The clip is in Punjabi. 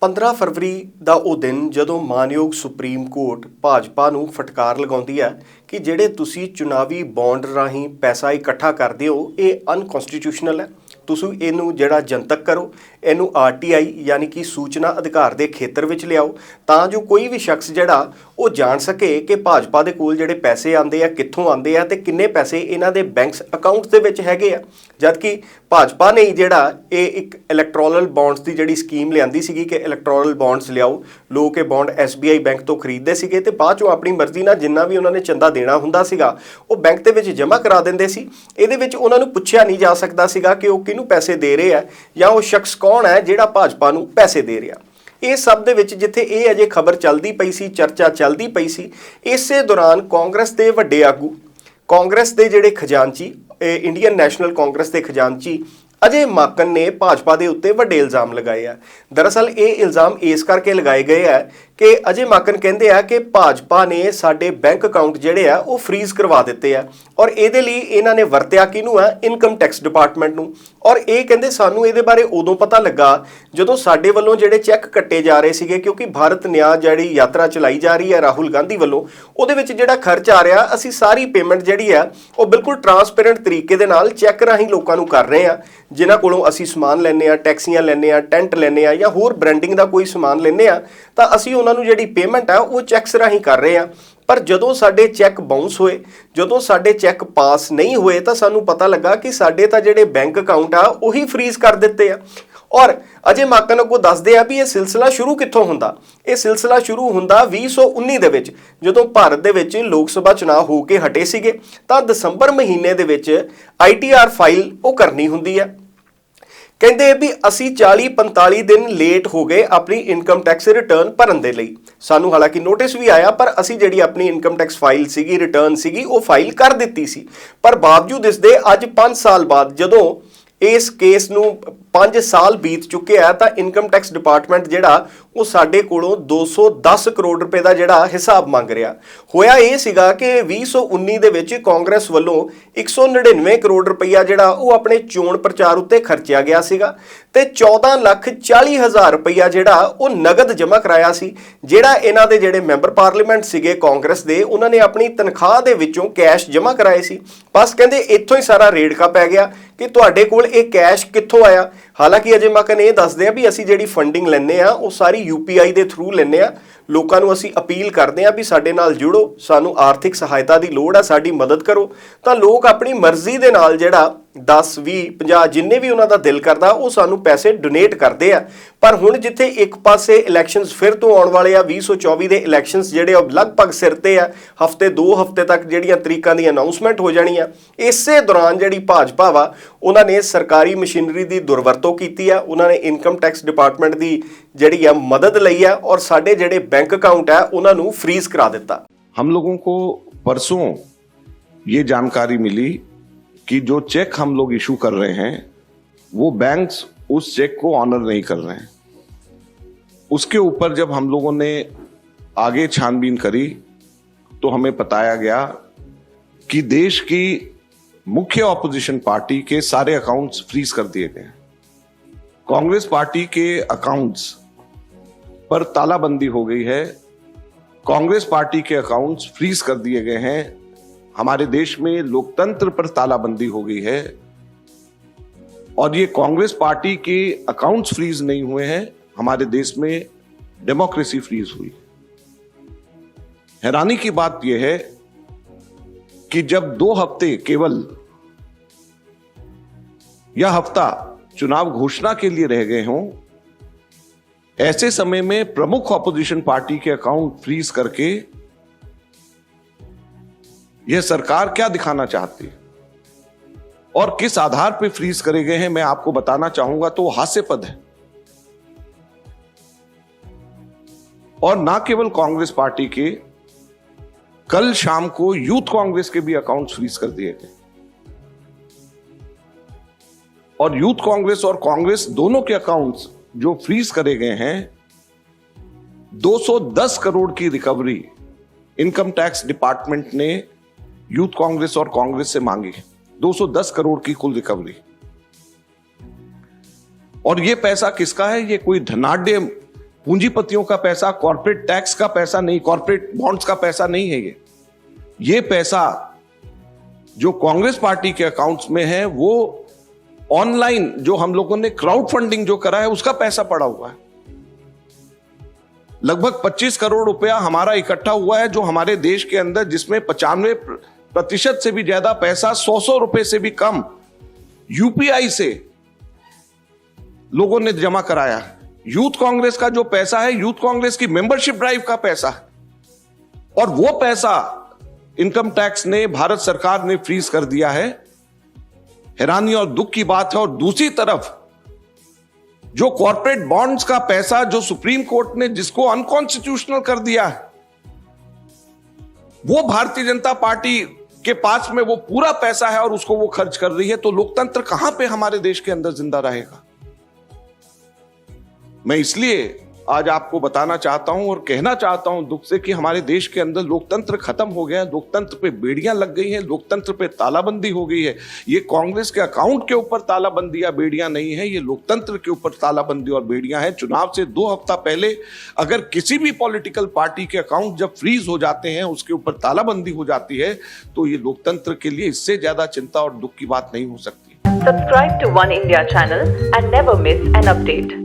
15 ਫਰਵਰੀ ਦਾ ਉਹ ਦਿਨ ਜਦੋਂ ਮਾਨਯੋਗ ਸੁਪਰੀਮ ਕੋਰਟ ਭਾਜਪਾ ਨੂੰ ਫਟਕਾਰ ਲਗਾਉਂਦੀ ਹੈ ਕਿ ਜਿਹੜੇ ਤੁਸੀਂ ਚੁਣਾਵੀ ਬੌਂਡ ਰਾਹੀਂ ਪੈਸਾ ਇਕੱਠਾ ਕਰਦੇ ਹੋ ਇਹ ਅਨਕਨਸਟੀਟਿਊਸ਼ਨਲ ਹੈ। ਤੁਸੀਂ ਇਹਨੂੰ ਜਿਹੜਾ ਜਨਤਕ ਕਰੋ, ਇਹਨੂੰ ਆਰਟੀਆਈ ਯਾਨੀ ਕਿ ਸੂਚਨਾ ਅਧਿਕਾਰ ਦੇ ਖੇਤਰ ਵਿੱਚ ਲਿਆਓ ਤਾਂ ਜੋ ਕੋਈ ਵੀ ਸ਼ਖਸ ਜਿਹੜਾ ਉਹ ਜਾਣ ਸਕੇ ਕਿ ਭਾਜਪਾ ਦੇ ਕੋਲ ਜਿਹੜੇ ਪੈਸੇ ਆਉਂਦੇ ਆ ਕਿੱਥੋਂ ਆਉਂਦੇ ਆ ਤੇ ਕਿੰਨੇ ਪੈਸੇ ਇਹਨਾਂ ਦੇ ਬੈਂਕਸ ਅਕਾਊਂਟਸ ਦੇ ਵਿੱਚ ਹੈਗੇ ਆ। ਜਦਕਿ ਭਾਜਪਾ ਨੇ ਜਿਹੜਾ ਇਹ ਇੱਕ ਇਲੈਕਟੋਰਲ ਬੌਂਡਸ ਦੀ ਜਿਹੜੀ ਸਕੀਮ ਲਿਆਂਦੀ ਸੀਗੀ ਕਿ ਇਲੈਕਟੋਰਲ ਬੌਂਡਸ ਲਿਆਓ, ਲੋਕ ਇਹ ਬੌਂਡ SBI ਬੈਂਕ ਤੋਂ ਖਰੀਦਦੇ ਸੀਗੇ ਤੇ ਬਾਅਦ ਚੋਂ ਆਪਣੀ ਮਰਜ਼ੀ ਨਾਲ ਜਿੰਨਾ ਵੀ ਉਹਨਾਂ ਨੇ ਚੰਦਾ ਦੇਣਾ ਹੁੰਦਾ ਸੀਗਾ ਉਹ ਬੈਂਕ ਦੇ ਵਿੱਚ ਜਮ੍ਹਾਂ ਕਰਾ ਦਿੰਦੇ ਸੀ। ਇਹਦੇ ਵਿੱਚ ਉਹਨਾਂ ਨੂੰ ਪੁੱਛਿਆ ਨਹੀਂ ਜਾ ਸਕਦਾ ਸੀਗਾ ਕਿ ਉਹ ਕਿਹਨੂੰ ਪੈਸੇ ਦੇ ਰਹੇ ਆ ਜਾਂ ਉਹ ਸ਼ਖਸ ਕੌਣ ਹੈ ਜਿਹੜਾ ਭਾਜਪਾ ਨੂੰ ਪੈਸੇ ਦੇ ਰਿਹਾ। ਇਹ ਸਭ ਦੇ ਵਿੱਚ ਜਿੱਥੇ ਇਹ ਅਜੇ ਖਬਰ ਚੱਲਦੀ ਪਈ ਸੀ, ਚਰਚਾ ਚੱਲਦੀ ਪਈ ਸੀ, ਇਸੇ ਦੌਰਾਨ ਕਾਂਗਰਸ ਦੇ ਵੱਡੇ ਆਗੂ, ਕਾਂਗਰਸ ਦੇ ਜਿਹੜੇ ਖਜ਼ਾਨਚੀ, ਇੰਡੀਅਨ ਨੈਸ਼ਨਲ ਕਾਂਗਰਸ ਦੇ ਖਜ਼ਾਨਚੀ ਅਜੇ ਮਾਕਨ ਨੇ ਭਾਜਪਾ ਦੇ ਉੱਤੇ ਵੱਡੇ ਇਲਜ਼ਾਮ ਲਗਾਏ ਆ। ਦਰਅਸਲ ਇਹ ਇਲਜ਼ਾਮ ਇਸ ਕਰਕੇ ਲਗਾਏ ਗਏ ਆ ਕਿ ਅਜੇ ਮਾਕਨ ਕਹਿੰਦੇ ਆ ਕਿ ਭਾਜਪਾ ਨੇ ਸਾਡੇ ਬੈਂਕ ਅਕਾਊਂਟ ਜਿਹੜੇ ਆ ਉਹ ਫਰੀਜ਼ ਕਰਵਾ ਦਿੱਤੇ ਆ ਔਰ ਇਹਦੇ ਲਈ ਇਹਨਾਂ ਨੇ ਵਰਤਿਆ ਕਿਹਨੂੰ ਆ? ਇਨਕਮ ਟੈਕਸ ਡਿਪਾਰਟਮੈਂਟ ਨੂੰ। ਔਰ ਇਹ ਕਹਿੰਦੇ ਸਾਨੂੰ ਇਹਦੇ ਬਾਰੇ ਉਦੋਂ ਪਤਾ ਲੱਗਾ ਜਦੋਂ ਸਾਡੇ ਵੱਲੋਂ ਜਿਹੜੇ ਚੈੱਕ ਕੱਟੇ ਜਾ ਰਹੇ ਸੀਗੇ, ਕਿਉਂਕਿ ਭਾਰਤ ਨਿਆਂ ਜਿਹੜੀ ਯਾਤਰਾ ਚਲਾਈ ਜਾ ਰਹੀ ਹੈ ਰਾਹੁਲ ਗਾਂਧੀ ਵੱਲੋਂ, ਉਹਦੇ ਵਿੱਚ ਜਿਹੜਾ ਖਰਚ ਆ ਰਿਹਾ ਅਸੀਂ ਸਾਰੀ ਪੇਮੈਂਟ ਜਿਹੜੀ ਆ ਉਹ ਬਿਲਕੁਲ ਟਰਾਂਸਪੇਰੈਂਟ ਤਰੀਕੇ ਦੇ ਨਾਲ ਚੈੱਕ ਰਾਹੀਂ ਲੋਕਾਂ ਨੂੰ ਕਰ ਰਹੇ ਆ। ਜਿਨ੍ਹਾਂ ਕੋਲੋਂ ਅਸੀਂ ਸਮਾਨ ਲੈਂਦੇ ਆ, ਟੈਕਸੀਆਂ ਲੈਂਦੇ ਆ, ਟੈਂਟ ਲੈਂਦੇ ਆ ਜਾਂ ਹੋਰ ਬ੍ਰਾਂਡਿੰਗ ਦਾ ਕੋਈ ਸਮਾਨ ਲੈਂਦੇ ਆ ਤਾਂ ਅਸੀਂ ਉਹਨਾਂ ਨੂੰ ਜਿਹੜੀ ਪੇਮੈਂਟ ਆ ਉਹ ਚੈੱਕਸ ਰਾਹੀਂ ਕਰ ਰਹੇ ਆ। ਪਰ ਜਦੋਂ ਸਾਡੇ ਚੈੱਕ ਬਾਉਂਸ ਹੋਏ, ਜਦੋਂ ਸਾਡੇ ਚੈੱਕ ਪਾਸ ਨਹੀਂ ਹੋਏ ਤਾਂ ਸਾਨੂੰ ਪਤਾ ਲੱਗਾ ਕਿ ਸਾਡੇ ਤਾਂ ਜਿਹੜੇ ਬੈਂਕ ਅਕਾਊਂਟ ਆ ਉਹੀ ਫਰੀਜ਼ ਕਰ ਦਿੱਤੇ ਆ। ਔਰ ਅਜੇ ਮਾਕਨ ਅੱਗੋਂ ਦੱਸਦੇ ਆ ਵੀ ਇਹ ਸਿਲਸਿਲਾ ਸ਼ੁਰੂ ਕਿੱਥੋਂ ਹੁੰਦਾ? ਇਹ ਸਿਲਸਿਲਾ ਸ਼ੁਰੂ ਹੁੰਦਾ 2019 ਦੇ ਵਿੱਚ, ਜਦੋਂ ਭਾਰਤ ਦੇ ਵਿੱਚ ਲੋਕ ਸਭਾ ਚੁਣਾਵ ਹੋ ਕੇ ਹਟੇ ਸੀਗੇ ਤਾਂ ਦਸੰਬਰ ਮਹੀਨੇ ਦੇ ਵਿੱਚ ITR ਫਾਈਲ ਉਹ ਕਰਨੀ ਹੁੰਦੀ ਆ। ਕਹਿੰਦੇ ਵੀ ਅਸੀਂ 40-45 ਦਿਨ ਲੇਟ ਹੋ ਗਏ ਆਪਣੀ ਇਨਕਮ ਟੈਕਸ ਰਿਟਰਨ ਭਰਨ ਦੇ ਲਈ। ਸਾਨੂੰ ਹਾਲਾਂਕਿ ਨੋਟਿਸ ਵੀ ਆਇਆ ਪਰ ਅਸੀਂ ਜਿਹੜੀ ਆਪਣੀ ਇਨਕਮ ਟੈਕਸ ਫਾਈਲ ਸੀਗੀ, ਰਿਟਰਨ ਸੀਗੀ, ਉਹ ਫਾਈਲ ਕਰ ਦਿੱਤੀ ਸੀ। ਪਰ ਬਾਵਜੂਦ ਇਸ ਦੇ ਅੱਜ 5 ਸਾਲ ਬਾਅਦ ਜਦੋਂ ਇਸ ਕੇਸ ਨੂੰ 5 ਸਾਲ ਬੀਤ ਚੁੱਕੇ ਆ ਤਾਂ ਇਨਕਮ ਟੈਕਸ ਡਿਪਾਰਟਮੈਂਟ ਜਿਹੜਾ ਉਹ ਸਾਡੇ ਕੋਲੋਂ 210 ਕਰੋੜ ਰੁਪਏ ਦਾ ਜਿਹੜਾ ਹਿਸਾਬ ਮੰਗ ਰਿਹਾ। ਹੋਇਆ ਇਹ ਸੀਗਾ ਕਿ 2019 ਦੇ ਵਿੱਚ ਕਾਂਗਰਸ ਵੱਲੋਂ 199 ਕਰੋੜ ਰੁਪਈਆ ਜਿਹੜਾ ਉਹ ਆਪਣੇ ਚੋਣ ਪ੍ਰਚਾਰ ਉੱਤੇ ਖਰਚਿਆ ਗਿਆ ਸੀਗਾ ਤੇ 14,40,000 ਰੁਪਈਆ ਜਿਹੜਾ ਉਹ ਨਗਦ ਜਮ੍ਹਾਂ ਕਰਾਇਆ ਸੀ। ਜਿਹੜਾ ਇਹਨਾਂ ਦੇ ਜਿਹੜੇ ਮੈਂਬਰ ਪਾਰਲੀਮੈਂਟ ਸੀਗੇ ਕਾਂਗਰਸ ਦੇ, ਉਹਨਾਂ ਨੇ ਆਪਣੀ ਤਨਖਾਹ ਦੇ ਵਿੱਚੋਂ ਕੈਸ਼ ਜਮ੍ਹਾਂ ਕਰਾਏ ਸੀ। ਬਸ ਕਹਿੰਦੇ ਇੱਥੋਂ ਹੀ ਸਾਰਾ ਰੇੜਕਾ ਪੈ ਗਿਆ ਕਿ ਤੁਹਾਡੇ ਕੋਲ ਇਹ ਕੈਸ਼ ਕਿੱਥੋਂ ਆਇਆ। ਹਾਲਾਂਕਿ ਅਜੇ ਮਾਕਨ ਇਹ ਦੱਸਦੇ ਆ ਵੀ ਅਸੀਂ ਜਿਹੜੀ ਫੰਡਿੰਗ ਲੈਂਦੇ ਆ ਉਹ ਸਾਰੀ UPI ਦੇ ਥਰੂ ਲੈਂਦੇ ਆ। ਲੋਕਾਂ ਨੂੰ ਅਸੀਂ ਅਪੀਲ ਕਰਦੇ ਆ ਵੀ ਸਾਡੇ ਨਾਲ ਜੁੜੋ, ਸਾਨੂੰ ਆਰਥਿਕ ਸਹਾਇਤਾ ਦੀ ਲੋੜ ਆ, ਸਾਡੀ ਮਦਦ ਕਰੋ। ਤਾਂ ਲੋਕ ਆਪਣੀ ਮਰਜ਼ੀ ਦੇ ਨਾਲ ਜਿਹੜਾ 10, 20, 50 ਜਿੰਨੇ ਵੀ ਉਹਨਾਂ ਦਾ ਦਿਲ ਕਰਦਾ ਉਹ ਸਾਨੂੰ ਪੈਸੇ ਡੋਨੇਟ ਕਰਦੇ ਆ। ਪਰ ਹੁਣ ਜਿੱਥੇ ਇੱਕ ਪਾਸੇ ਇਲੈਕਸ਼ਨਸ ਫਿਰ ਤੋਂ ਆਉਣ ਵਾਲੇ ਆ, 2024 ਦੇ ਇਲੈਕਸ਼ਨਸ ਜਿਹੜੇ ਉਹ ਲਗਭਗ ਸਿਰ ਤੇ ਆ, ਹਫਤੇ 2 ਹਫਤੇ ਤੱਕ ਜਿਹੜੀਆਂ ਤਰੀਕਾਂ ਦੀ ਅਨਾਉਂਸਮੈਂਟ ਹੋ ਜਾਣੀ ਆ। ਇਸੇ ਦੌਰਾਨ ਜਿਹੜੀ ਭਾਜਪਾ ਵਾ ਉਹਨਾਂ ਨੇ ਸਰਕਾਰੀ ਮਸ਼ੀਨਰੀ ਦੀ ਦੁਰਵਰਤੋਂ ਕੀਤੀ ਆ। ਉਹਨਾਂ ਨੇ ਇਨਕਮ ਟੈਕਸ ਡਿਪਾਰਟਮੈਂਟ ਦੀ ਜਿਹੜੀ ਆ ਮਦਦ ਲਈ ਆ ਔਰ ਸਾਡੇ ਜਿਹੜੇ बैंक अकाउंट है उन्होंने फ्रीज करा दिता। हम लोगों को परसों ये जानकारी मिली कि जो चेक हम लोग इशू कर रहे हैं वो बैंक्स उस चेक को ऑनर नहीं कर रहे हैं। उसके ऊपर जब हम लोगों ने आगे छानबीन करी तो हमें बताया गया कि देश की मुख्य ऑपोजिशन पार्टी के सारे अकाउंट्स फ्रीज कर दिए गए। कांग्रेस पार्टी के अकाउंट्स पर तालाबंदी हो गई है। कांग्रेस पार्टी के अकाउंट्स फ्रीज कर दिए गए हैं। हमारे देश में लोकतंत्र पर तालाबंदी हो गई है और ये कांग्रेस पार्टी के अकाउंट्स फ्रीज नहीं हुए हैं, हमारे देश में डेमोक्रेसी फ्रीज हुई। हैरानी की बात यह है कि जब 2 हफ्ते केवल यह हफ्ता चुनाव घोषणा के लिए रह गए हों, ऐसे समय में प्रमुख ऑपोजिशन पार्टी के अकाउंट फ्रीज करके यह सरकार क्या दिखाना चाहती है और किस आधार पर फ्रीज करे गए हैं मैं आपको बताना चाहूंगा तो हास्यपद है। और ना केवल कांग्रेस पार्टी के, कल शाम को यूथ कांग्रेस के भी अकाउंट फ्रीज कर दिए गए और यूथ कांग्रेस और कांग्रेस दोनों के अकाउंट्स जो फ्रीज करे गए हैं, 210 करोड़ की रिकवरी इनकम टैक्स डिपार्टमेंट ने यूथ कांग्रेस और कांग्रेस से मांगी। 210 करोड़ की कुल रिकवरी। और ये पैसा किसका है? ये कोई धनाढ्य पूंजीपतियों का पैसा, कॉर्पोरेट टैक्स का पैसा नहीं, कॉर्पोरेट बॉन्ड्स का पैसा नहीं है ये पैसा जो कांग्रेस पार्टी के अकाउंट्स में है वो ऑनलाइन जो हम लोगों ने क्राउड फंडिंग जो करा है उसका पैसा पड़ा हुआ है। लगभग 25 करोड़ रुपया हमारा इकट्ठा हुआ है जो हमारे देश के अंदर, जिसमें 95% से भी ज्यादा पैसा 100 रुपए से भी कम यूपीआई से लोगों ने जमा कराया। यूथ कांग्रेस का जो पैसा है, यूथ कांग्रेस की मेंबरशिप ड्राइव का पैसा है, और वो पैसा इनकम टैक्स ने, भारत सरकार ने फ्रीज कर दिया है। हैरानी और दुख की बात है। और दूसरी तरफ जो कॉर्पोरेट बॉन्ड्स का पैसा जो सुप्रीम कोर्ट ने जिसको अनकॉन्स्टिट्यूशनल कर दिया है, वो भारतीय जनता पार्टी के पास में वो पूरा पैसा है और उसको वो खर्च कर रही है। तो लोकतंत्र कहां पे हमारे देश के अंदर जिंदा रहेगा? मैं इसलिए आज आपको बताना चाहता हूं और कहना चाहता हूं दुख से कि हमारे देश के अंदर लोकतंत्र खत्म हो गया है, लोकतंत्र पे बेड़ियां लग गई हैं, लोकतंत्र पे तालाबंदी हो गई है। ये कांग्रेस के अकाउंट के ऊपर तालाबंदी या बेड़ियां नहीं है, ये लोकतंत्र के ऊपर तालाबंदी और बेड़ियां हैं। चुनाव से 2 हफ्ता पहले अगर किसी भी पॉलिटिकल पार्टी के अकाउंट जब फ्रीज हो जाते हैं, उसके ऊपर तालाबंदी हो जाती है, तो ये लोकतंत्र के लिए इससे ज्यादा चिंता और दुख की बात नहीं हो सकती। Subscribe to One India channel and never miss an update.